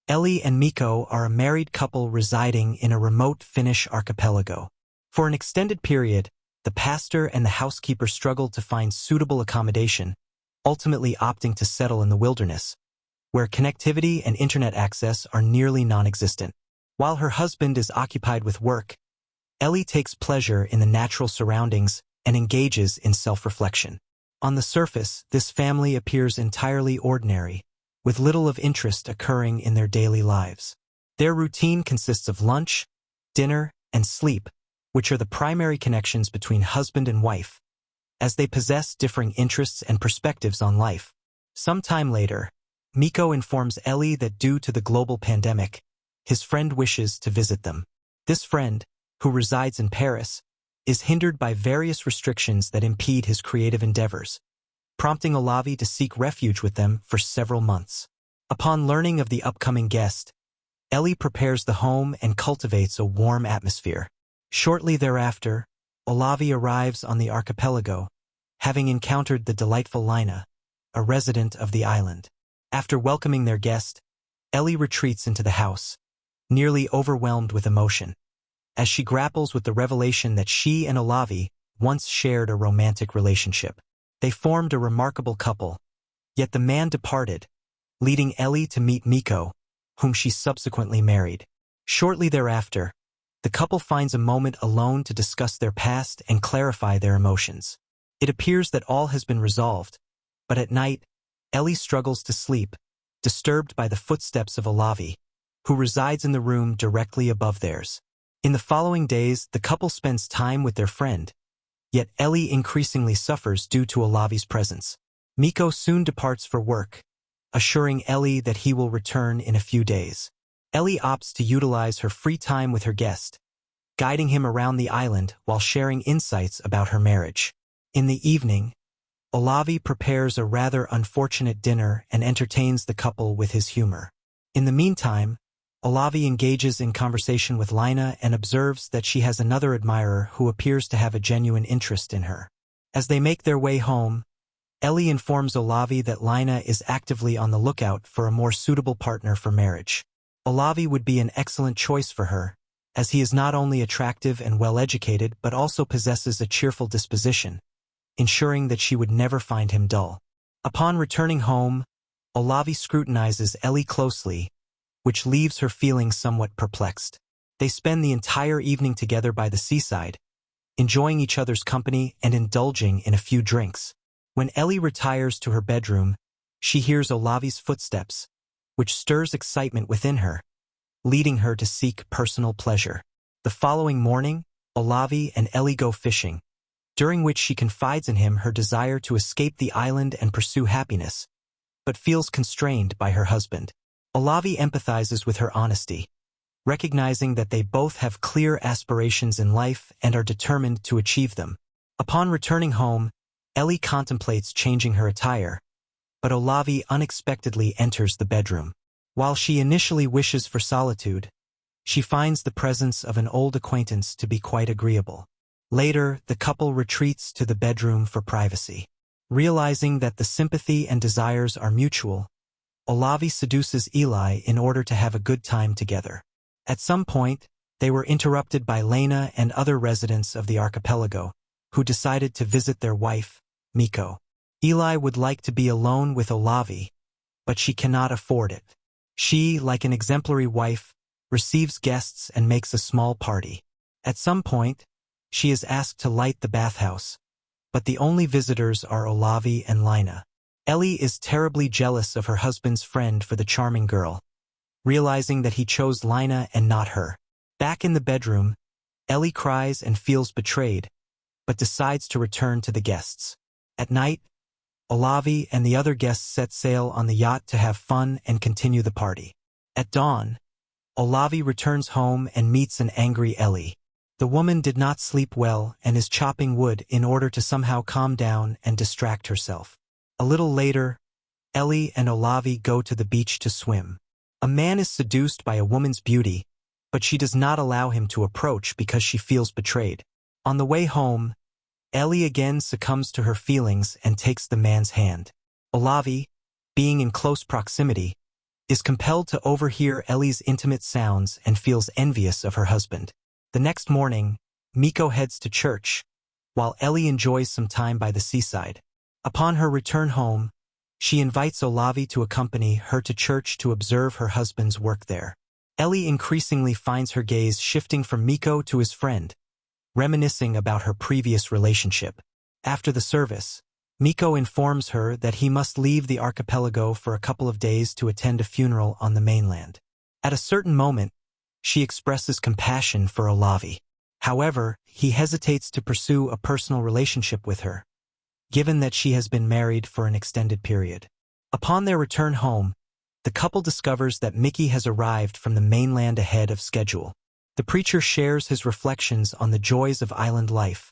Ellie and Mikko are a married couple residing in a remote Finnish archipelago. For an extended period, the pastor and the housekeeper struggled to find suitable accommodation, ultimately opting to settle in the wilderness, where connectivity and internet access are nearly non-existent. While her husband is occupied with work, Ellie takes pleasure in the natural surroundings and engages in self-reflection. On the surface, this family appears entirely ordinary, with little of interest occurring in their daily lives. Their routine consists of lunch, dinner, and sleep, which are the primary connections between husband and wife, as they possess differing interests and perspectives on life. Some time later, Mikko informs Ellie that due to the global pandemic, his friend wishes to visit them. This friend, who resides in Paris, is hindered by various restrictions that impede his creative endeavors, prompting Olavi to seek refuge with them for several months. Upon learning of the upcoming guest, Ellie prepares the home and cultivates a warm atmosphere. Shortly thereafter, Olavi arrives on the archipelago, having encountered the delightful Lina, a resident of the island. After welcoming their guest, Ellie retreats into the house, nearly overwhelmed with emotion, as she grapples with the revelation that she and Olavi once shared a romantic relationship. They formed a remarkable couple, yet the man departed, leading Ellie to meet Mikko, whom she subsequently married. Shortly thereafter, the couple finds a moment alone to discuss their past and clarify their emotions. It appears that all has been resolved, but at night, Ellie struggles to sleep, disturbed by the footsteps of Olavi, who resides in the room directly above theirs. In the following days, the couple spends time with their friend, yet Ellie increasingly suffers due to Olavi's presence. Mikko soon departs for work, assuring Ellie that he will return in a few days. Ellie opts to utilize her free time with her guest, guiding him around the island while sharing insights about her marriage. In the evening, Olavi prepares a rather unfortunate dinner and entertains the couple with his humor. In the meantime, Olavi engages in conversation with Lina and observes that she has another admirer who appears to have a genuine interest in her. As they make their way home, Ellie informs Olavi that Lina is actively on the lookout for a more suitable partner for marriage. Olavi would be an excellent choice for her, as he is not only attractive and well-educated but also possesses a cheerful disposition, ensuring that she would never find him dull. Upon returning home, Olavi scrutinizes Ellie closely, which leaves her feeling somewhat perplexed. They spend the entire evening together by the seaside, enjoying each other's company and indulging in a few drinks. When Ellie retires to her bedroom, she hears Olavi's footsteps, which stirs excitement within her, leading her to seek personal pleasure. The following morning, Olavi and Ellie go fishing, during which she confides in him her desire to escape the island and pursue happiness, but feels constrained by her husband. Olavi empathizes with her honesty, recognizing that they both have clear aspirations in life and are determined to achieve them. Upon returning home, Ellie contemplates changing her attire, but Olavi unexpectedly enters the bedroom. While she initially wishes for solitude, she finds the presence of an old acquaintance to be quite agreeable. Later, the couple retreats to the bedroom for privacy. Realizing that the sympathy and desires are mutual, Olavi seduces Eli in order to have a good time together. At some point, they were interrupted by Lena and other residents of the archipelago, who decided to visit their wife, Mikko. Eli would like to be alone with Olavi, but she cannot afford it. She, like an exemplary wife, receives guests and makes a small party. At some point, she is asked to light the bathhouse, but the only visitors are Olavi and Lina. Ellie is terribly jealous of her husband's friend for the charming girl, realizing that he chose Lina and not her. Back in the bedroom, Ellie cries and feels betrayed, but decides to return to the guests. At night, Olavi and the other guests set sail on the yacht to have fun and continue the party. At dawn, Olavi returns home and meets an angry Ellie. The woman did not sleep well and is chopping wood in order to somehow calm down and distract herself. A little later, Ellie and Olavi go to the beach to swim. A man is seduced by a woman's beauty, but she does not allow him to approach because she feels betrayed. On the way home, Ellie again succumbs to her feelings and takes the man's hand. Olavi, being in close proximity, is compelled to overhear Ellie's intimate sounds and feels envious of her husband. The next morning, Miko heads to church, while Ellie enjoys some time by the seaside. Upon her return home, she invites Olavi to accompany her to church to observe her husband's work there. Ellie increasingly finds her gaze shifting from Miko to his friend, reminiscing about her previous relationship. After the service, Miko informs her that he must leave the archipelago for a couple of days to attend a funeral on the mainland. At a certain moment, she expresses compassion for Olavi. However, he hesitates to pursue a personal relationship with her, given that she has been married for an extended period. Upon their return home, the couple discovers that Mickey has arrived from the mainland ahead of schedule. The preacher shares his reflections on the joys of island life,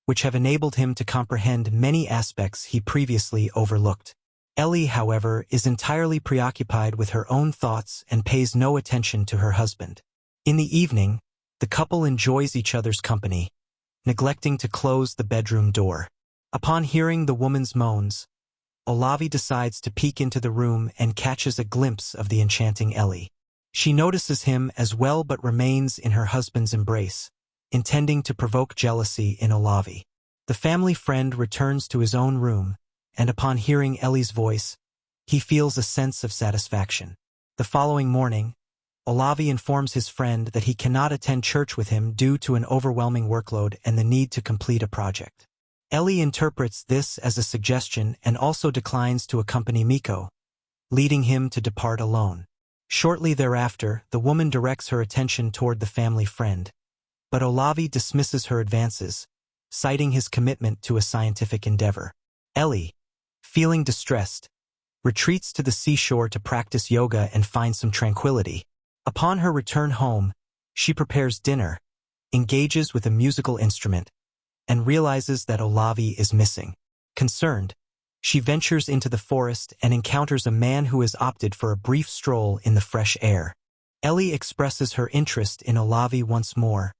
which have enabled him to comprehend many aspects he previously overlooked. Ellie, however, is entirely preoccupied with her own thoughts and pays no attention to her husband. In the evening, the couple enjoys each other's company, neglecting to close the bedroom door. Upon hearing the woman's moans, Olavi decides to peek into the room and catches a glimpse of the enchanting Ellie. She notices him as well but remains in her husband's embrace, intending to provoke jealousy in Olavi. The family friend returns to his own room, and upon hearing Ellie's voice, he feels a sense of satisfaction. The following morning, Olavi informs his friend that he cannot attend church with him due to an overwhelming workload and the need to complete a project. Ellie interprets this as a suggestion and also declines to accompany Miko, leading him to depart alone. Shortly thereafter, the woman directs her attention toward the family friend, but Olavi dismisses her advances, citing his commitment to a scientific endeavor. Ellie, feeling distressed, retreats to the seashore to practice yoga and find some tranquility. Upon her return home, she prepares dinner, engages with a musical instrument, and realizes that Olavi is missing. Concerned, she ventures into the forest and encounters a man who has opted for a brief stroll in the fresh air. Ellie expresses her interest in Olavi once more,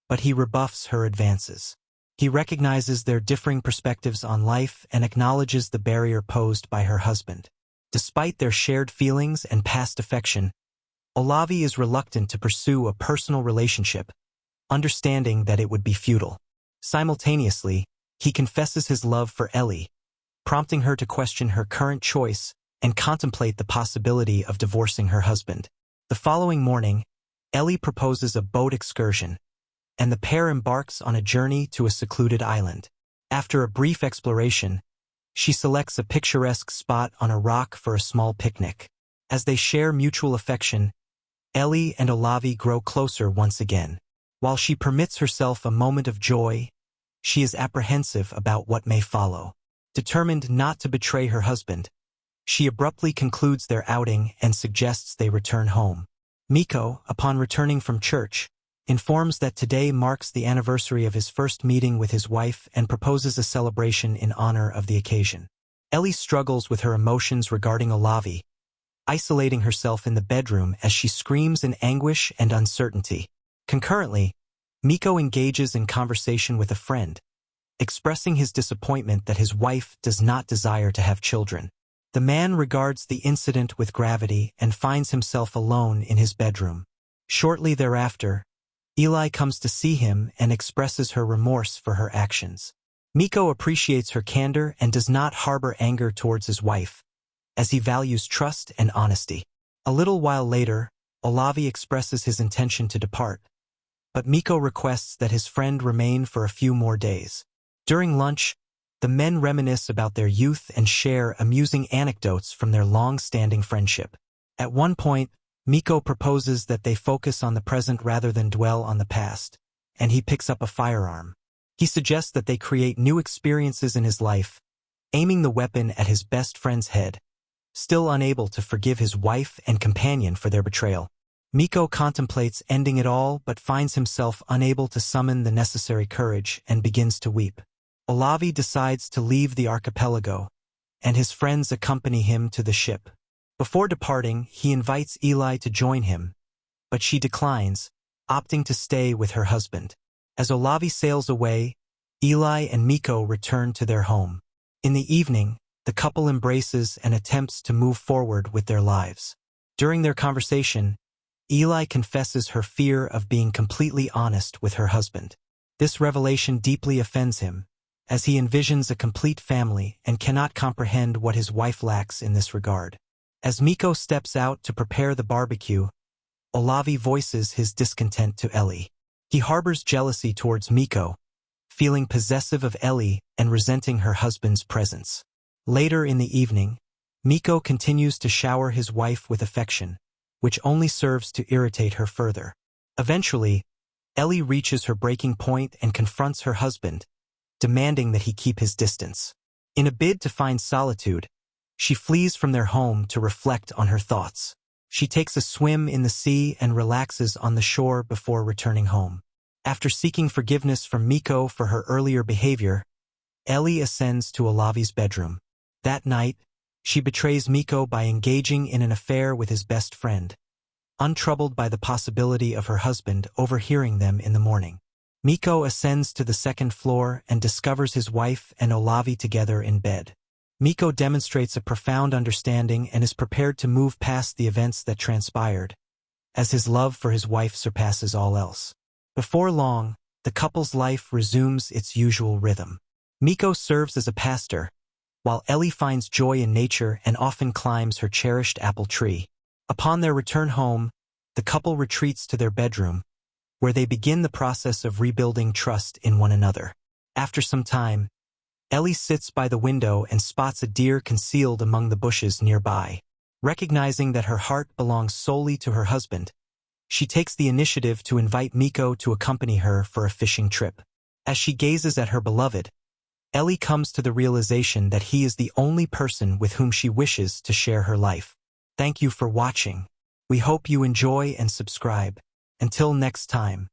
but he rebuffs her advances. He recognizes their differing perspectives on life and acknowledges the barrier posed by her husband. Despite their shared feelings and past affection, Olavi is reluctant to pursue a personal relationship, understanding that it would be futile. Simultaneously, he confesses his love for Ellie, prompting her to question her current choice and contemplate the possibility of divorcing her husband. The following morning, Ellie proposes a boat excursion, and the pair embarks on a journey to a secluded island. After a brief exploration, she selects a picturesque spot on a rock for a small picnic. As they share mutual affection, Ellie and Olavi grow closer once again. While she permits herself a moment of joy, she is apprehensive about what may follow. Determined not to betray her husband, she abruptly concludes their outing and suggests they return home. Miko, upon returning from church, informs that today marks the anniversary of his first meeting with his wife and proposes a celebration in honor of the occasion. Ellie struggles with her emotions regarding Olavi, isolating herself in the bedroom as she screams in anguish and uncertainty. Concurrently, Miko engages in conversation with a friend, expressing his disappointment that his wife does not desire to have children. The man regards the incident with gravity and finds himself alone in his bedroom. Shortly thereafter, Eli comes to see him and expresses her remorse for her actions. Miko appreciates her candor and does not harbor anger towards his wife, as he values trust and honesty. A little while later, Olavi expresses his intention to depart, but Miko requests that his friend remain for a few more days. During lunch, the men reminisce about their youth and share amusing anecdotes from their long-standing friendship. At one point, Miko proposes that they focus on the present rather than dwell on the past, and he picks up a firearm. He suggests that they create new experiences in his life, aiming the weapon at his best friend's head, still unable to forgive his wife and companion for their betrayal. Miko contemplates ending it all but finds himself unable to summon the necessary courage and begins to weep. Olavi decides to leave the archipelago, and his friends accompany him to the ship. Before departing, he invites Eli to join him, but she declines, opting to stay with her husband. As Olavi sails away, Eli and Miko return to their home. In the evening, the couple embraces and attempts to move forward with their lives. During their conversation, Eli confesses her fear of being completely honest with her husband. This revelation deeply offends him, as he envisions a complete family and cannot comprehend what his wife lacks in this regard. As Miko steps out to prepare the barbecue, Olavi voices his discontent to Ellie. He harbors jealousy towards Miko, feeling possessive of Ellie and resenting her husband's presence. Later in the evening, Miko continues to shower his wife with affection, which only serves to irritate her further. Eventually, Ellie reaches her breaking point and confronts her husband, demanding that he keep his distance. In a bid to find solitude, she flees from their home to reflect on her thoughts. She takes a swim in the sea and relaxes on the shore before returning home. After seeking forgiveness from Miko for her earlier behavior, Ellie ascends to Olavi's bedroom. That night, she betrays Miko by engaging in an affair with his best friend, untroubled by the possibility of her husband overhearing them in the morning. Miko ascends to the second floor and discovers his wife and Olavi together in bed. Miko demonstrates a profound understanding and is prepared to move past the events that transpired, as his love for his wife surpasses all else. Before long, the couple's life resumes its usual rhythm. Miko serves as a pastor, while Ellie finds joy in nature and often climbs her cherished apple tree. Upon their return home, the couple retreats to their bedroom, where they begin the process of rebuilding trust in one another. After some time, Ellie sits by the window and spots a deer concealed among the bushes nearby. Recognizing that her heart belongs solely to her husband, she takes the initiative to invite Miko to accompany her for a fishing trip. As she gazes at her beloved, Ellie comes to the realization that he is the only person with whom she wishes to share her life. Thank you for watching. We hope you enjoy and subscribe. Until next time.